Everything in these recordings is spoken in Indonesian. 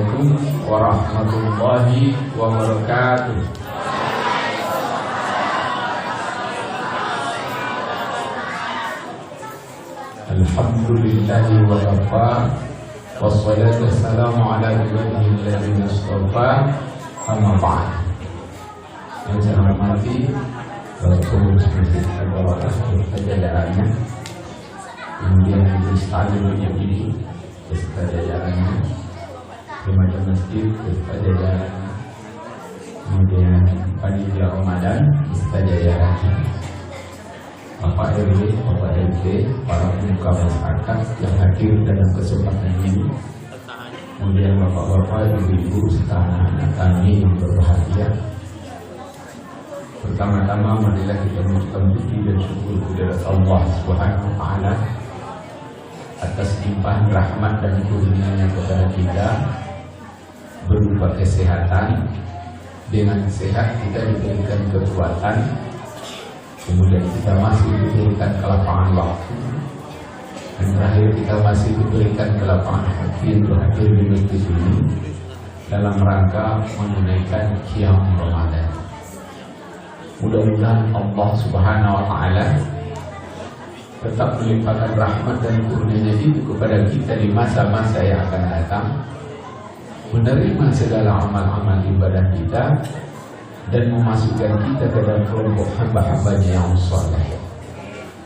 Assalamualaikum warahmatullahi wabarakatuh. Alhamdulillahi wa kafa, wassalatu wassalamu ala ibadihi alladhina istafa, amma ba'd. Yang saya hormati pengurus masjid Al-Barakah jajarannya, kemudian Majelis Taklim ini beserta jajarannya, Jemaah Masjid beserta jajarannya, kemudian panitia Ramadan beserta jajarannya, Bapak RW, Bapak RT, para pemuka masyarakat yang hadir dalam kesempatan ini, kemudian bapak-bapak, ibu-ibu, serta anak-anak kami yang berbahagia. Pertama-tama marilah kita mengucapkan puji dan syukur kepada Allah Subhanahu wa taala atas limpahan rahmat dan kurnia-Nya kepada kita berupa kesehatan. Dengan sehat kita diberikan kekuatan, kemudian kita masih diberikan kelapangan waktu, dan terakhir kita masih diberikan kelapangan hati untuk hadir di masjid ini dalam rangka menunaikan qiyam Ramadan. Mudah-mudahan Allah Subhanahu wa taala tetap melimpahkan rahmat dan kurnia-Nya itu kepada kita di masa-masa yang akan datang, menerima segala amal-amal ibadah kita dan memasukkan kita ke dalam kelompok hamba-hambanya yang saleh.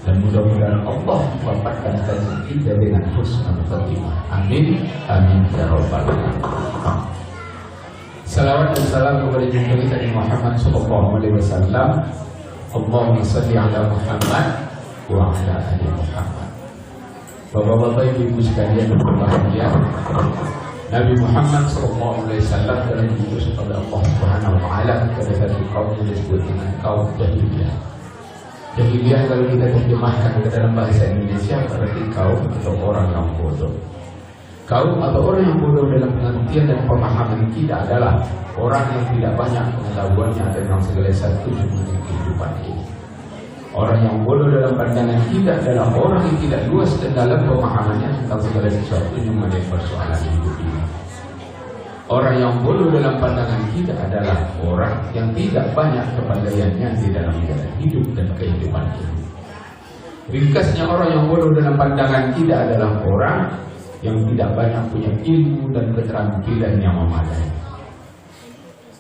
Dan mudah-mudahan Allah mewafatkan kita dengan husnul khatimah. Amin, amin ya rabbal alamin. Salawat dan salam kepada junjungan kita Muhammad sallallahu alaihi wasallam. Allahumma shalli ala Muhammad wa ala ali Muhammad. Bapak-bapak, ibu-ibu sekalian yang berbahagia, Nabi Muhammad sallallahu alaihi wasallam telah diutus oleh Allah Subhanahu wa taala kepada satu kaum yang disebut dengan kaum jahiliyah. Jahiliyah kalau kita terjemahkan ke dalam bahasa Indonesia berarti kaum atau orang yang bodoh. Kaum atau orang yang bodoh dalam pengertian dan pemahaman kita adalah orang yang tidak banyak pengetahuannya tentang segala sesuatu di kehidupan ini. Orang yang bodoh dalam pandangan kita adalah orang yang tidak luas dan dalam pemahamannya tentang segala sesuatu yang mengenai persoalan hidup ini. Orang yang bodoh dalam pandangan kita adalah orang yang tidak banyak kepandaiannya di dalam jalan hidup dan kehidupan ini. Ringkasnya, orang yang bodoh dalam pandangan kita adalah orang yang tidak banyak punya ilmu dan keterampilan yang memadai.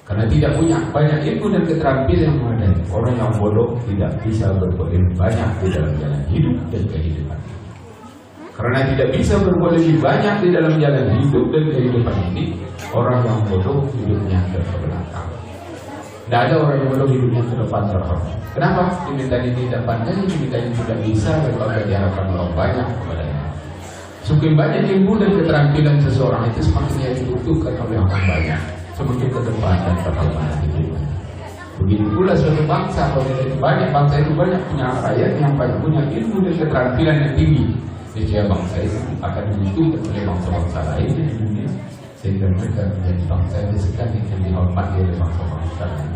Karena tidak punya banyak ilmu dan keterampilan yang memadai, orang yang bodoh tidak bisa berbuat lebih banyak di dalam jalan hidup dan kehidupan. Karena tidak bisa berbuat lebih banyak di dalam jalan hidup dan kehidupan ini, orang yang bodoh hidupnya terbelakang. Tidak ada orang yang bodoh hidupnya terdepan terhormat. Kenapa? Diminta tidak pandai, diminta tidak bisa, lalu diharapkan orang banyak kepadanya. Semakin banyak ilmu dan keterampilan seseorang itu, semakin dia dibutuhkan oleh orang banyak, semakin ke depan dan perkembangan hidupnya. Begitu pula suatu bangsa, kalau tidak banyak bangsa itu banyak punya rakyat yang banyak punya ilmu dan keterampilan yang tinggi, niscaya bangsa itu akan dibutuhkan oleh bangsa-bangsa lain di dunia, sehingga mereka menjadi bangsa yang sekali yang dihormati oleh bangsa-bangsa lain.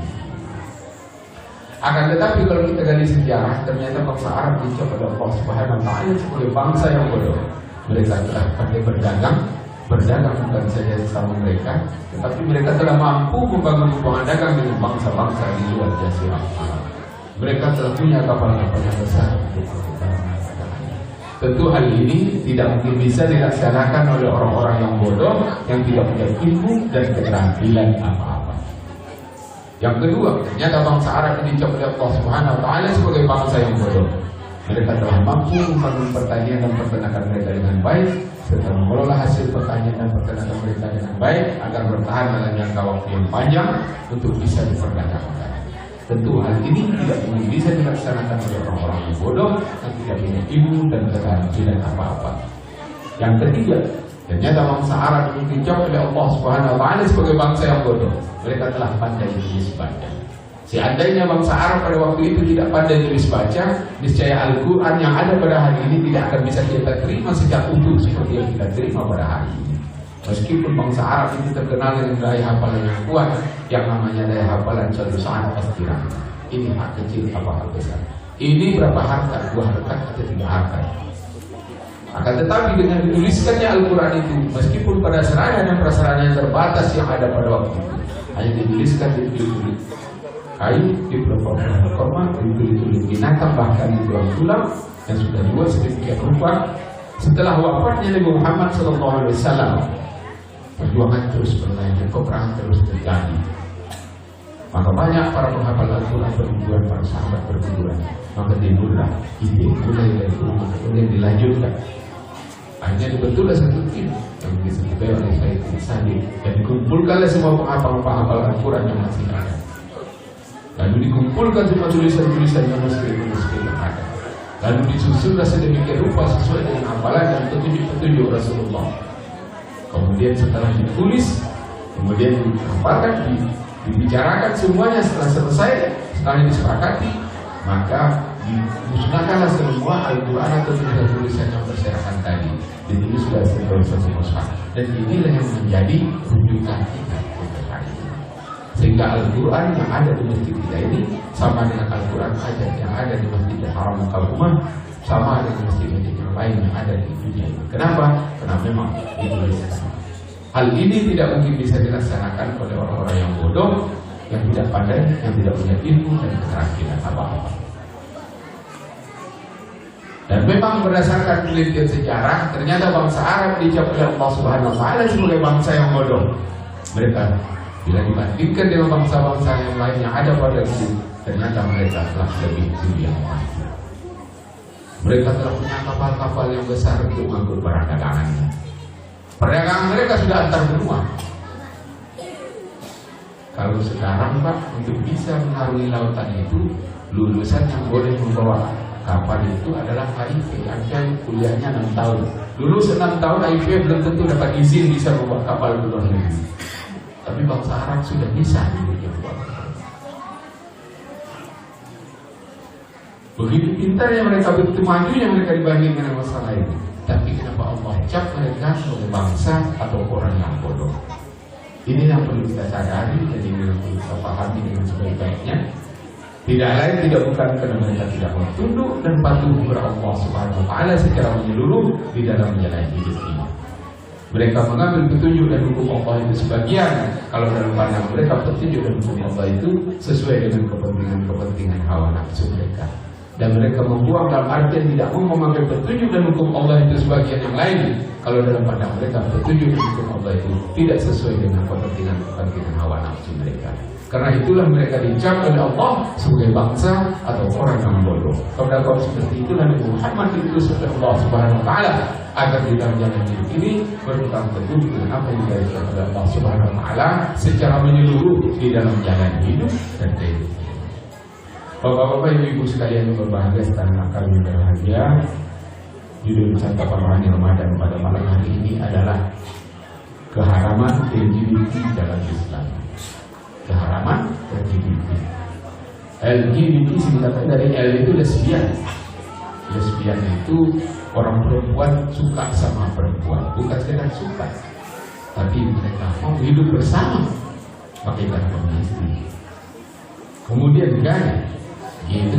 Akan tetapi kalau kita gali sejarah, ternyata bangsa Arab dicap oleh Allah Subhanahu wa taala sebagai bangsa yang bodoh. Mereka telah pandai berdagang bukan saja sama mereka, tetapi mereka telah mampu membangun hubungan dagang dengan bangsa-bangsa di luar Jazirah Arab. Mereka telah punya kapal-kapal yang besar untuk pertukaran dagang. Tentu hal ini tidak mungkin bisa dilaksanakan oleh orang-orang yang bodoh, yang tidak punya ilmu dan keterampilan apa-apa. Yang kedua, ternyata bangsa Arab ini dicap oleh Allah Subhanahu wa taala sebagai bangsa yang bodoh. Mereka telah mampu membangun pertanian dan peternakan mereka dengan baik, serta mengelola hasil pertanian dan peternakan mereka dengan baik agar bertahan dalam jangka waktu yang panjang untuk bisa diperdagangkan. Tentu hal ini tidak mungkin bisa dilaksanakan oleh orang-orang yang bodoh yang tidak punya ilmu dan keterampilan apa-apa. Yang ketiga, ternyata bangsa Arab ini dicap oleh Allah Subhanahu wa taala sebagai bangsa yang bodoh. Mereka telah pandai menulis baca. Seandainya bangsa Arab pada waktu itu tidak pandai tulis baca, niscaya Al-Quran yang ada pada hari ini tidak akan bisa kita terima secara utuh seperti yang kita terima pada hari ini. Meskipun bangsa Arab itu terkenal dengan daya hafalan yang kuat, yang namanya daya hafalan satu saat pasti. Ini hak kecil apa hak besar? Ini berapa harkat? 2 harkat atau 3 harkat? Akan tetapi dengan dituliskannya Al-Quran itu, meskipun pada sarana dan prasarana yang terbatas yang ada pada waktu itu, hanya dituliskan di kulit kayu, di beberapa korma, di kulit binatang, bahkan di tulang yang sudah dibuat sedemikian rupa. Setelah wafatnya Nabi Muhammad SAW, perjuangan terus berlanjut, peperangan terus terjadi. Maka banyak para penghafal Al-Quran berguguran, para sahabat berguguran. Maka timbullah ide mulai dari itu, kemudian dilanjutkan. Akhirnya dibentuklah satu tim yang disebut oleh Said bin Sabi, dan dikumpulkanlah semua penghafal Al-Quran yang masih ada. Lalu dikumpulkan semua tulisan-tulisan yang manuskrip yang ada. Lalu disusunlah sedemikian rupa sesuai dengan hafalan dan petunjuk-petunjuk Rasulullah. Kemudian setelah ditulis, kemudian dihafalkan, dibicarakan semuanya. Setelah selesai, setelah disepakati, maka dimusnahkanlah semua Al-Quran atau tulisan yang berserakan tadi. Ditulis sudah satu mushaf. Dan inilah yang menjadi rujukan kita untuk hari ini. Sehingga Al-Quran yang ada di masjid kita ini sama dengan Al-Quran aja yang ada di Masjidil Haram Al-Umah, sama dengan masjid-masjid yang lain yang ada di dunia ini. Kenapa? Karena memang dituliskan. Hal ini tidak mungkin bisa dilaksanakan oleh orang-orang yang bodoh, yang tidak pandai, yang tidak punya ilmu dan keterampilan apa-apa. Dan memang berdasarkan penelitian sejarah, ternyata bangsa Arab dicap oleh Allah Subhanahu wa Ta'ala sebagai bangsa yang bodoh. Mereka bila dibandingkan dengan bangsa-bangsa yang lain yang ada pada dulu, ternyata mereka telah lebih tinggi yang maju. Mereka telah punya kapal-kapal yang besar untuk mengangkut barang dagangannya. Perdagangan mereka sudah antar benua. Kalau sekarang Pak, untuk bisa mengarungi lautan itu, lulusan yang boleh membawa kapal itu adalah HIV. Ada kuliahnya 6 tahun. Lulus 6 tahun HIV belum tentu dapat izin bisa membawa kapal ke luar negeri. Tapi bangsa Arab sudah bisa membawa. Begitu pintarnya mereka, begitu majunya mereka dibandingkan dengan masalah ini. Tapi kenapa Allah cap mereka sebagai bangsa atau orang yang bodoh? Ini yang perlu kita sadari dan ini yang perlu kita pahami dengan sebaik-baiknya. Tidak lain tidak bukan karena mereka tidak mau tunduk dan patuh kepada Allah Subhanahu wa Ta'ala secara menyeluruh di dalam menjalani hidup ini. Mereka mengambil petunjuk dan hukum Allah itu sebagian. Kalau dalam pandangan mereka petunjuk dan hukum Allah itu sesuai dengan kepentingan hawa nafsu mereka. Dan mereka membuang dalam artian tidak mau mengambil petunjuk dan hukum Allah itu sebagian yang lain. Kalau dalam pandangan mereka petunjuk dan hukum Allah itu tidak sesuai dengan kepentingan hawa nafsu mereka. Karena itulah mereka dicap oleh Allah sebagai bangsa atau orang yang bodoh. Kepada kaum seperti itu Nabi Muhammad diutus oleh Allah Subhanahu wa Ta'ala agar di dalam jalan hidup ini berpegang teguh dengan apa yang diajarkan oleh Allah Subhanahu wa Ta'ala secara menyeluruh di dalam jalan hidup dan kehidupan. Bapak-bapak, ibu-ibu sekalian yang berbahagia, setelah kami berbahagia, judul percakapan rohani Ramadan pada malam hari ini adalah keharaman LGBT dalam Islam. Keharaman LGBT. LGBT singkatan dari L itu lesbian. Lesbian itu orang perempuan suka sama perempuan, bukan sekedar suka, tapi mereka mau hidup bersama, bagaikan suami istri. Kemudian gay itu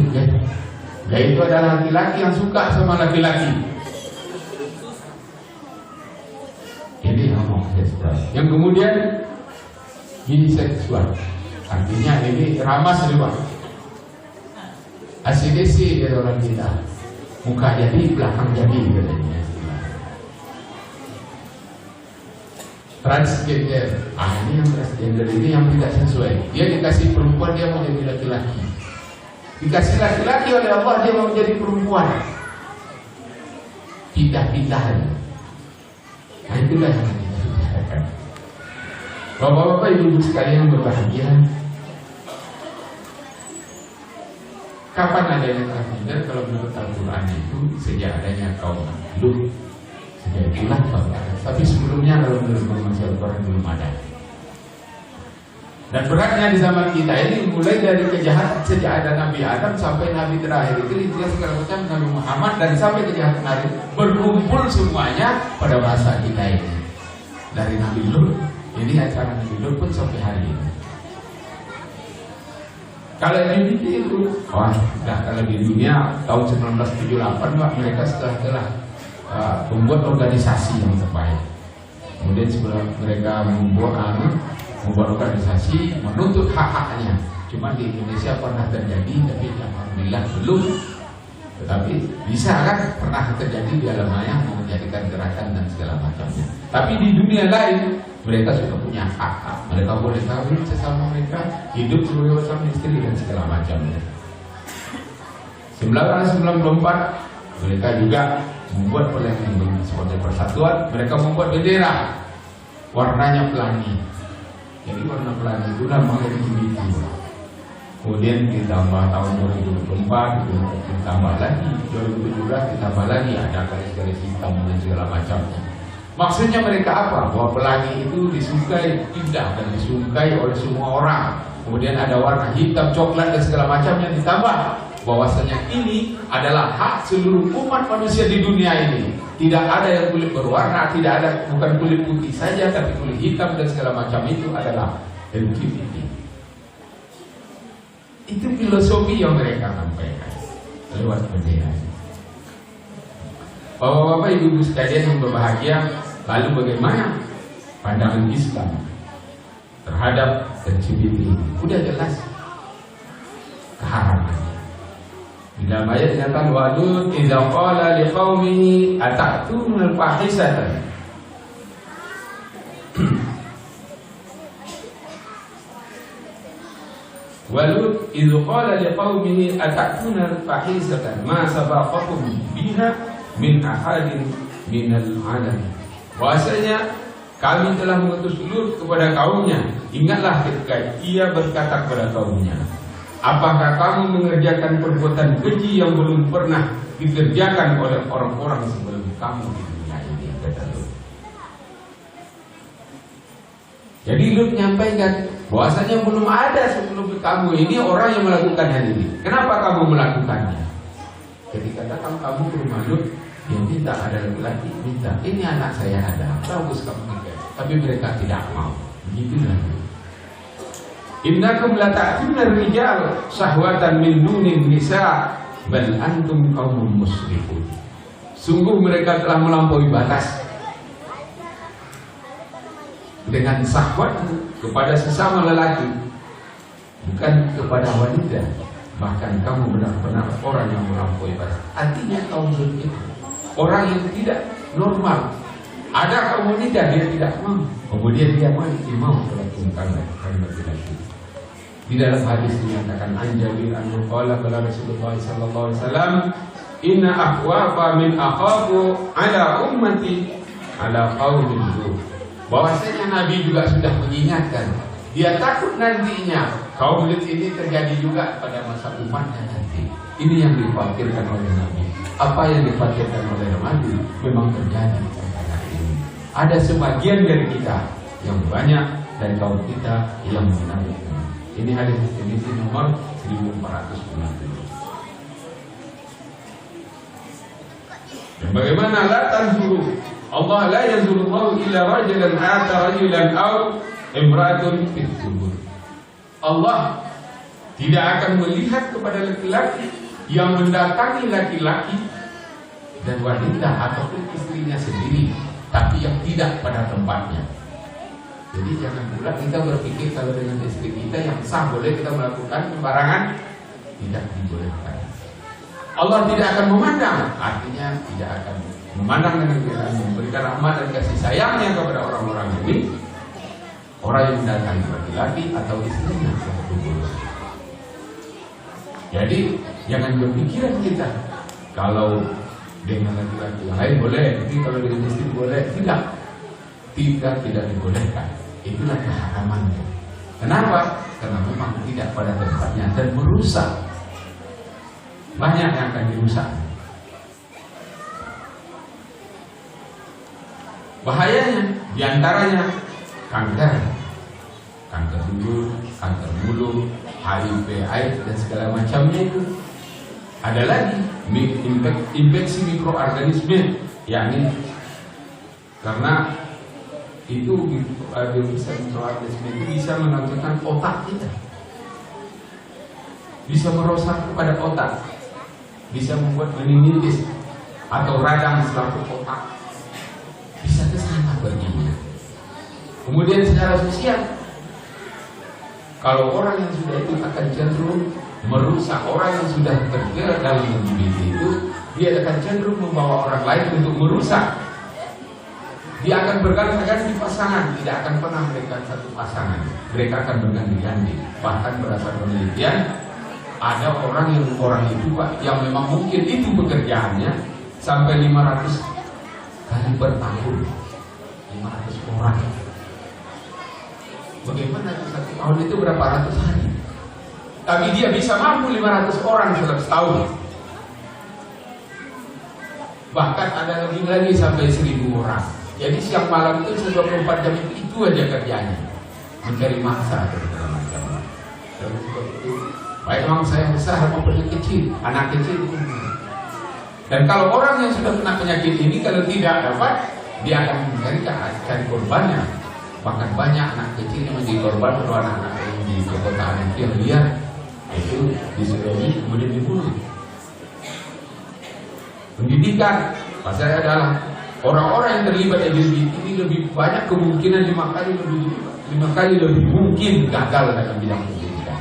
gay itu adalah laki-laki yang suka sama laki-laki. Ini homoseksual. Yang kemudian biseksual, artinya ini ramas juga. ACDC ya orang kita, muka jadi belakang jadi katanya. Transgender, ini yang transgender ini yang tidak sesuai. Dia dikasih perempuan, dia mau jadi laki-laki. Dikasih laki-laki oleh Allah, dia mau jadi perempuan. Pindah-pindahan. Nah itulah yang kita katakan. Bapak-bapak, ibu-ibu sekalian yang berbahagia, kapan adanya transgender? Kalau menurut Al-Quran itu sejak adanya kaum Lut, sejak itulah bangsa. Tapi sebelumnya kalau menurut Al-Quran belum ada. Dan beratnya di zaman kita ini mulai dari kejahatan sejak ada Nabi Adam sampai Nabi terakhir itu dia segala macam Nabi Muhammad dan sampai kejahatan hari berkumpul semuanya pada masa kita ini. Dari Nabi Lut, ini acara Nabi Lut pun sampai hari ini. Kalau LGBT itu, kalau di dunia tahun 1978 Pak, mereka setelah membuat organisasi yang terbaik. Kemudian sebelum mereka membuat organisasi menuntut hak-haknya. Cuma di Indonesia pernah terjadi, tapi alhamdulillah belum. Tetapi bisa kan pernah terjadi di Alemanya mau menjadikan gerakan dan segala macamnya. Tapi di dunia lain mereka sudah punya hak-hak. Mereka boleh kawin sesama mereka, hidup sebagai suami istri dan segala macamnya. 1994 mereka juga membuat perlengkapan sebagai persatuan. Mereka membuat bendera warnanya pelangi. Jadi warna pelangi itu namanya LGBT. Kemudian ditambah tahun 2024 ditambah lagi, 2017 ditambah lagi, ada garis-garis hitam dan segala macamnya. Maksudnya mereka apa? Bahwa pelangi itu disukai, indah dan disukai oleh semua orang. Kemudian ada warna hitam, coklat dan segala macamnya ditambah. Bahwasanya ini adalah hak seluruh umat manusia di dunia ini. Tidak ada yang kulit berwarna, tidak ada, bukan kulit putih saja, tapi kulit hitam dan segala macam itu adalah LGBT. Itu filosofi yang mereka sampaikan lewat bendera. Bapak-bapak, ibu-ibu sekalian yang berbahagia, lalu bagaimana pandangan Islam terhadap LGBT? Udah jelas keharaman. Di dalam ayat dinyatakan wadud idza qala liqaumihi ata'tunal fahisata. Walut idza qala liqaumihi ata'tunal fahisata ma sabaqakum biha min ahadin minal alamin. Bahasanya kami telah mengutus Lut kepada kaumnya. Ingatlah ketika ia berkata kepada kaumnya, apakah kamu mengerjakan perbuatan keji yang belum pernah dikerjakan oleh orang-orang sebelum kamu di dunia ini, kata Lut. Jadi Lut menyampaikan bahwasanya belum ada sebelum kamu ini orang yang melakukan hal ini. Kenapa kamu melakukannya? Ketika datang kamu ke rumah Lut, dia minta ada laki-laki, minta ini anak saya ada, bagus kamu nikah. Tapi mereka tidak mau. Begitulah. Innakum la ta'tuna rijal syahwatan min dunin nisa bal antum qaumun musrifun. Sungguh mereka telah melampaui batas dengan syahwat kepada sesama lelaki, bukan kepada wanita. Bahkan kamu benar-benar orang yang melampaui batas. Artinya kaum itu orang yang tidak normal. Ada kaum wanita dia tidak mau, kemudian dia mau melakukan karena laki-laki. Di dalam hadis dinyatakan Anjabir an-Nuqala qala Rasulullah sallallahu alaihi wasallam, inna akhwafa min akhafu ala ummati ala qaumin Lut. Bahwasanya Nabi juga sudah mengingatkan, dia takut nantinya kaum Lut ini terjadi juga pada masa umatnya nanti. Ini yang dikhawatirkan oleh Nabi. Apa yang dikhawatirkan oleh Nabi memang terjadi pada hari ini. Ada sebagian dari kita yang banyak dari kaum kita yang menafikan. Ini hadis Tirmidzi nomor 1490. Dan bagaimana la tanzuru? Allah la yanzurullahu ila rajulan ata rajulan aw imra'atun fit qubur. Allah tidak akan melihat kepada laki-laki yang mendatangi laki-laki dan wanita ataupun istrinya sendiri, tapi yang tidak pada tempatnya. Jadi jangan pula kita berpikir kalau dengan istri kita yang sah boleh kita melakukan sembarangan, tidak dibolehkan. Allah tidak akan memandang, artinya tidak akan memandang dengan kita, memberikan rahmat dan kasih sayangnya kepada orang-orang ini, orang yang mendatangi laki-laki atau istrinya yang kubur. Jadi jangan berpikiran kita kalau dengan laki-laki yang lain boleh, tapi kalau dengan istri boleh, tidak dibolehkan. Itulah keharamannya. Kenapa? Karena memang tidak pada tempatnya dan merusak. Banyak yang akan dirusak. Bahayanya diantaranya kanker dubur, kanker mulut, HIV, AIDS dan segala macamnya itu. Ada lagi infeksi mikroorganisme, yakni karena itu bisa mikroorganisme itu bisa menakutkan otak kita, bisa merusak kepada otak, bisa membuat meningitis, atau radang selaput otak. Bisa ke sana perginya. Kemudian secara sosial, kalau orang yang sudah itu akan cenderung merusak. Orang yang sudah terjerat dalam LGBT itu, dia akan cenderung membawa orang lain untuk merusak. Dia akan berganti-ganti pasangan, tidak akan pernah mereka satu pasangan. Mereka akan berganti-ganti. Bahkan berdasarkan penelitian, ada orang itu Pak, yang memang mungkin itu pekerjaannya sampai 500 kali per tahun. 500 orang. Bagaimana satu tahun itu berapa ratus hari? Tapi dia bisa mampu 500 orang dalam setahun. Bahkan ada lagi sampai 1000 orang. Jadi siang malam itu 24 jam itu aja kerjanya, mencari mangsa atau segala macam. Dan itu, baik memang saya besar maupun yang kecil, anak kecil itu. Dan kalau orang yang sudah kena penyakit ini, kalau tidak dapat, dia akan mencari korbannya. Bahkan banyak anak kecil yang menjadi korban, kalau anak-anak yang di perkotaan itu yang lihat itu disebut kemudian dibunuh. Pendidikan, masalahnya adalah orang-orang yang terlibat LGBT ini lebih banyak kemungkinan 5 kali lebih mungkin gagal dalam bidang pendidikan.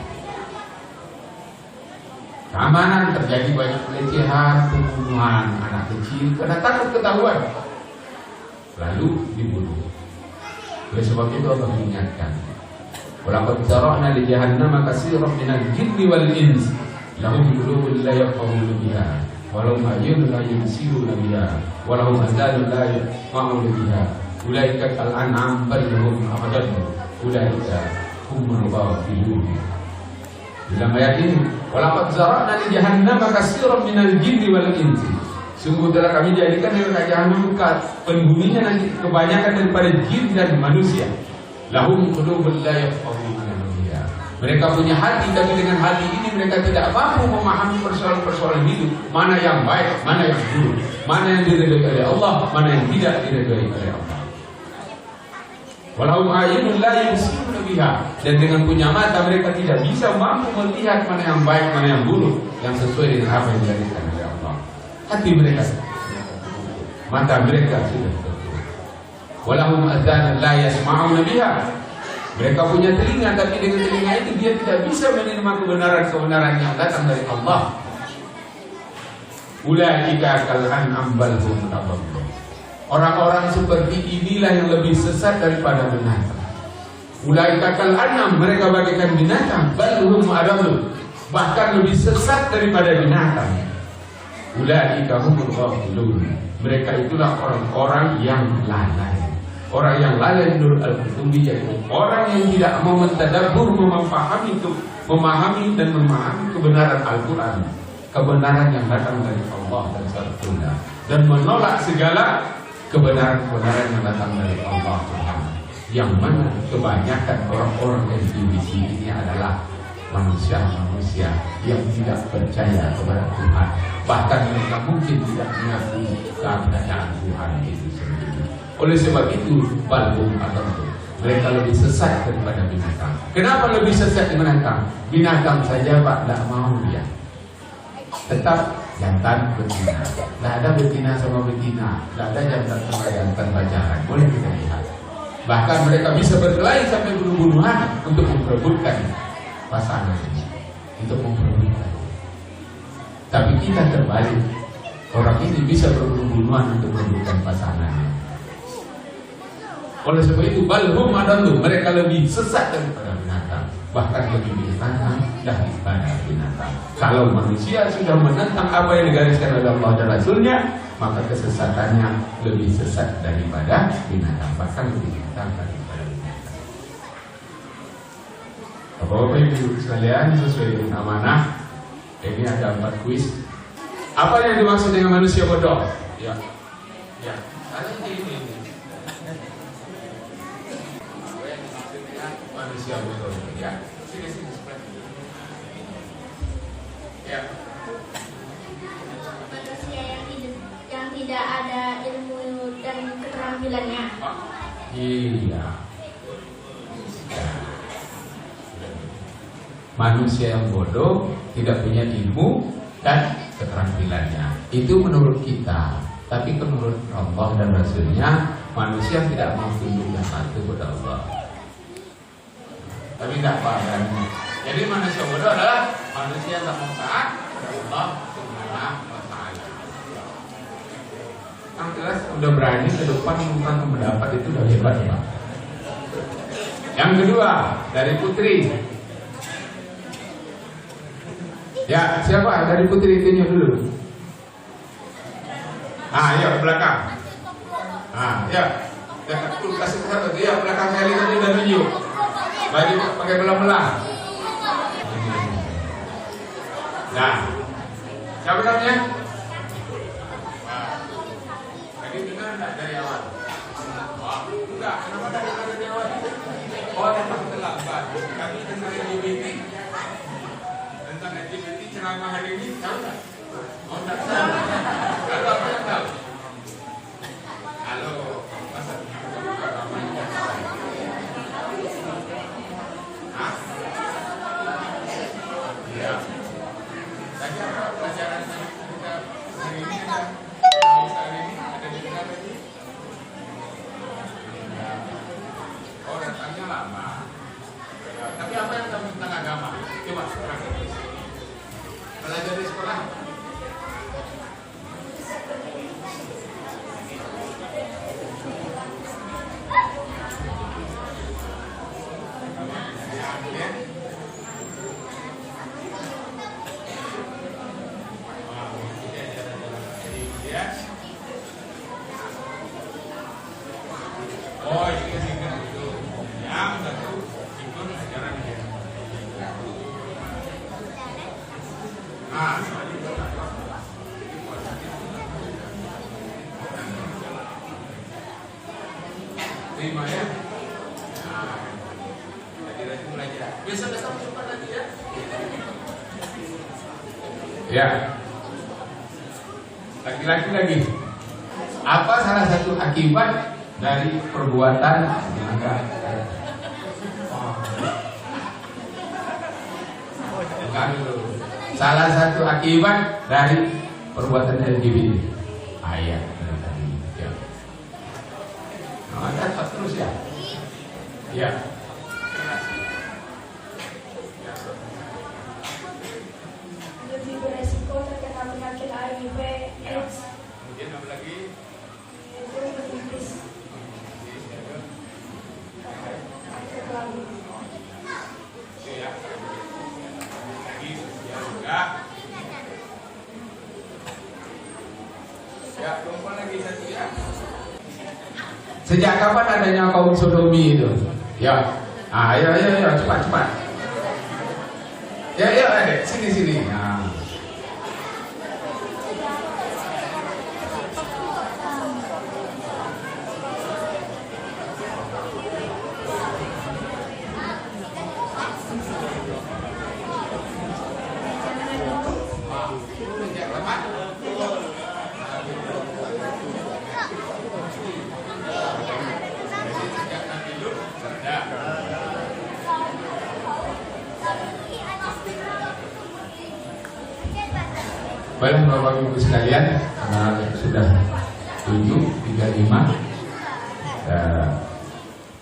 Keamanan, terjadi banyak pelecehan, pembunuhan anak kecil karena takut ketahuan, lalu dibunuh. Oleh sebab itu Allah mengingatkan, walaqad zara'na li jahannama katsiran minal jinni wal ins lahum qulubun la yafqahuna biha walau ayyun la yubsiruna biha walau azalun la yasma'una biha ulaika kal an'am bal hum adall ulaika humul ghafilun. Dalam ayat ini, walaqad zara'na li jahannama katsiran minal jinni wal ins, sungguh telah kami jadikan neraka jahanam penghuninya nanti kebanyakan daripada jin dan manusia. Lahum qulubun la yafqahuna biha. Mereka punya hati, tapi dengan hati ini mereka tidak mampu memahami persoalan-persoalan hidup. Mana yang baik, mana yang buruk, mana yang diridhai oleh Allah, mana yang tidak diridhai oleh Allah. Walahum a'yunun la yubsiruna biha. Dan dengan punya mata mereka tidak bisa mampu melihat mana yang baik, mana yang buruk, yang sesuai dengan apa yang dilakukan oleh Allah. Hati mereka, mata mereka sudah tertutup. Walahum adzanan la yasma'una biha. Mereka punya telinga, tapi dengan telinga itu dia tidak bisa menerima kebenaran yang datang dari Allah. Ulaika kal an'am bal hum adall. Orang-orang seperti inilah yang lebih sesat daripada binatang. Ulaika kal an'am, mereka bagaikan binatang, bal hum adall, bahkan lebih sesat daripada binatang. Ulaika humul ghafilun. Mereka itulah orang-orang yang lalai. Orang yang lalai menurut Al-Qurtubi yaitu orang yang tidak mau mentadabbur, memahami dan memahami kebenaran Al-Quran, kebenaran yang datang dari Allah dan Rasulnya, dan menolak segala kebenaran-kebenaran yang datang dari Allah Subhanahu. Yang mana kebanyakan orang-orang yang di sini ini adalah manusia-manusia yang tidak percaya kepada Tuhan. Bahkan mereka mungkin tidak mengakui keberadaan Tuhan itu sendiri. Oleh sebab itu, balhum adall, mereka lebih sesat daripada binatang. Kenapa lebih sesat daripada binatang? Binatang saja Pak tidak mau dia. Tetap jantan betina. Tidak ada betina sama betina. Tidak ada jantan sama jantan pacaran. Boleh kita lihat. Bahkan mereka bisa berkelahi sampai bunuh-bunuhan untuk memperebutkan pasangan ini, untuk memperebutkan. Tapi kita terbalik, orang ini bisa berbunuh-bunuhan untuk memperebutkan pasangannya. Oleh sebab itu balhum adall, mereka lebih sesat daripada binatang, bahkan lebih binatang daripada binatang. Kalau manusia sudah menentang apa yang digariskan oleh Allah dan Rasulnya, maka kesesatannya lebih sesat daripada binatang, bahkan lebih binatang daripada binatang. Bapak-bapak ibu sekalian, sesuai dengan amanah, ini ada 4 kuis. Apa yang dimaksud dengan manusia bodoh? Ya, ini. Manusia bodoh, ya. Sini sebelah. Ya. Manusia yang tidak ada ilmu dan keterampilannya. Iya. Manusia yang bodoh, tidak punya ilmu dan keterampilannya. Itu menurut kita. Tapi menurut Allah dan Rasulnya, manusia tidak mau tunduk dan patuh kepada Allah. Tapi tidak padanya. Jadi manusia bodoh adalah manusia yang tak mau taat kepada Allah Subhanahu wa Ta'ala. Yang jelas udah berani ke depan mengungkapkan pendapat itu udah hebat, Pak. Yang kedua dari Putri. Ya, siapa dari Putri tunjuk dulu. Ayo belakang. Ya. Kasih satu dia belakang kali tadi udah tunjuk. Baju pakai belang-belang. Nah, siapa namanya? Tadi dengar enggak dari awal? Enggak, kenapa dari awal? Oh, memang terlambat. Kami tentang LGBT. Tentang LGBT ceramah hari ini tahu enggak? Oh, enggak tahu. Kalau apa yang tahu? Halo, masa ya. Tadi apa pelajaran kita hari ini ada di mana lagi? Oh, datangnya lama. Ya, tapi apa yang tahu tentang agama? Coba sekarang. Belajar di sekolah. Oh, ini singkat itu. Yang satu ikut ajaran dia. Terima ya. Jadi belajar. Biasa kamu cepat lagi ya. Ya. Laki-laki lagi. Apa salah satu akibat dari perbuatan melanggar? Salah satu akibat dari perbuatan LGBT. Ayat dari tadi. Ya. Ada terus ya. Ya. Lebih beresiko terkena penyakit HIV, AIDS. Kemudian apa lagi? Itu menipis. Ya. Lagi ya enggak. Ya, perempuan lagi satu ya. Sejak kapan adanya kaum sodomi itu? Ya. Ayo cepat. Ya, sini. Nah. Baiklah Bapak Ibu sekalian, karena sudah 7:35 dan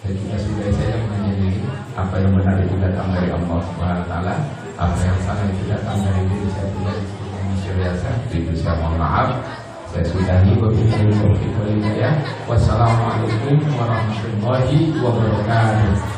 kita sudah saya menyanyi apa yang benar itu datang dari Allah Subhanahu wa Ta'ala, apa yang salah itu datang dari diri saya pribadi sebagai manusia biasa. Itu saya mohon maaf. Saya sudahi wabillahi taufiq wal hidayah. Wassalamualaikum warahmatullahi wabarakatuh.